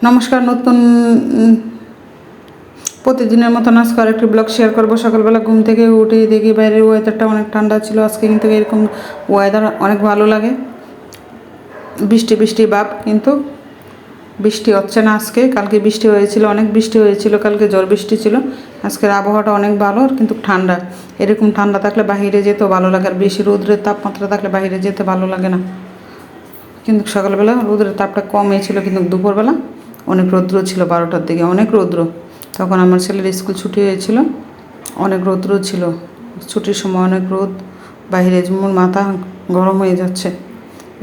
নমস্কার। নতুন প্রতিদিনের মতন আজকে আরেকটি ব্লগ শেয়ার করবো। সকালবেলা ঘুম থেকে উঠে দেখি বাইরের ওয়েদারটা অনেক ঠান্ডা ছিল। আজকে কিন্তু এরকম ওয়েদার অনেক ভালো লাগে, বৃষ্টি বৃষ্টি ভাব, কিন্তু বৃষ্টি হচ্ছে না আজকে। কালকে বৃষ্টি হয়েছিল, অনেক বৃষ্টি হয়েছিল, কালকে ঝড় বৃষ্টি ছিল। আজকের আবহাওয়াটা অনেক ভালো, কিন্তু ঠান্ডা। এরকম ঠান্ডা থাকলে বাইরে যেতেও ভালো লাগে, আর বেশি রৌদ্রের তাপমাত্রা থাকলে বাইরে যেতে ভালো লাগে না। কিন্তু সকালবেলা রৌদ্রের তাপটা কমই ছিল, কিন্তু দুপুরবেলা অনেক রৌদ্র ছিল, 12টার দিকে অনেক রৌদ্র। তখন আমার ছেলের স্কুল ছুটি হয়েছিল, অনেক রৌদ্র ছিল। ছুটির সময় অনেক রোদ, বাইরে যেমন মাথা গরম হয়ে যাচ্ছে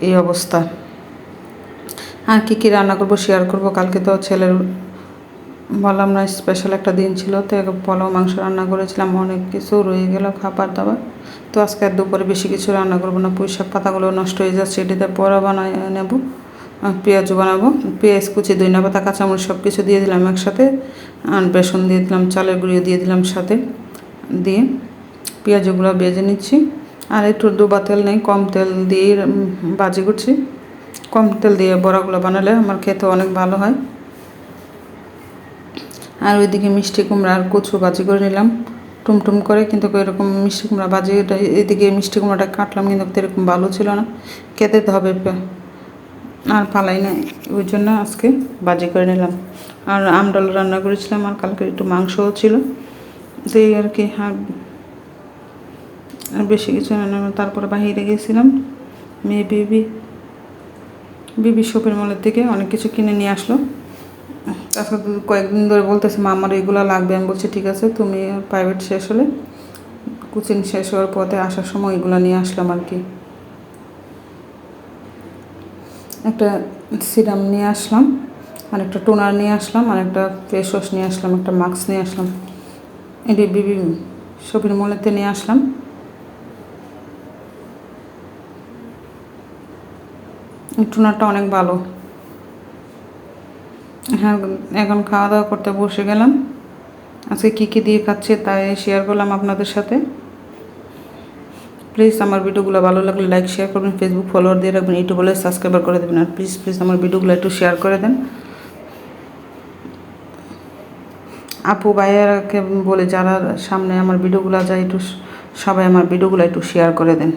এই অবস্থা। আর কী কী রান্না করবো শেয়ার করবো। কালকে তো ছেলের বললাম না, স্পেশাল একটা দিন ছিল, তো পোলাও মাংস রান্না করেছিলাম, অনেক কিছু রয়ে গেল খাবার দাবার। তো আজকে আর দুপুরে বেশি কিছু রান্না করবো না, পুঁই শাক পাতাগুলো নষ্ট হয়ে যাচ্ছে, এটিতে বড়া বানায় নেব। পেঁয়াজও বানাবো, পেঁয়াজ কুচি, ধনিয়া পাতা, কাঁচামরিচ সব কিছু দিয়ে দিলাম একসাথে, আর বেসন দিয়ে দিলাম, চালের গুঁড়িও দিয়ে দিলাম সাথে, দিয়ে পেঁয়াজগুলো ভেজে নিচ্ছি। আর একটু ডোবা তেল নেই, কম তেল দিয়ে ভাজি করছি। কম তেল দিয়ে বড়াগুলো বানালে আমার খেতে অনেক ভালো হয়। আর ওইদিকে মিষ্টি কুমড়া আর কচু ভাজি করে নিলাম টুমটুম করে, কিন্তু এরকম মিষ্টি কুমড়া ভাজি, এদিকে মিষ্টি কুমড়াটা কাটলাম, কিন্তু এরকম ভালো ছিল না, খেতে তো হবে, আর পালাই না, ওই জন্য আজকে ভাজি করে নিলাম। আর আমডাল রান্না করেছিলাম, আর কালকে একটু মাংসও ছিল, তো এই আর কি। আর বেশি কিছু রান্না। তারপরে বাহিরে গেছিলাম, মেয়ে বিবি শপিং মলের থেকে অনেক কিছু কিনে নিয়ে আসলো। আজকে কয়েকদিন ধরে বলতেছে মা আমার এগুলো লাগবে। আমি বলছি ঠিক আছে, তুমি প্রাইভেট শেষ হলে, কোচিং শেষ হওয়ার পথে আসার সময় এগুলো নিয়ে আসলাম আর কি। একটা সিরাম নিয়ে আসলাম, আর একটা টোনার নিয়ে আসলাম, আর একটা ফেস ওয়াশ নিয়ে আসলাম, একটা মাস্ক নিয়ে আসলাম। এটি বিবি শপিং মলেতে নিয়ে আসলাম। টোনারটা অনেক ভালো। হ্যাঁ, এখন খাওয়া দাওয়া করতে বসে গেলাম। আজকে কী কী দিয়ে খাচ্ছে তাই শেয়ার করলাম আপনাদের সাথে। প্লিজ আমার ভিডিওগুলো ভালো লাগলে লাইক শেয়ার করবেন, ফেসবুক ফলোয়ার দিয়ে রাখবেন, ইউটিউব বলে সাবস্ক্রাইবার করে দেবেন। আর প্লিজ আমার ভিডিওগুলো একটু শেয়ার করে দেন। আপু ভাইয়ারাকে বলে যারা সামনে আমার ভিডিওগুলো যায়, একটু সবাই আমার ভিডিওগুলো একটু শেয়ার করে দেন।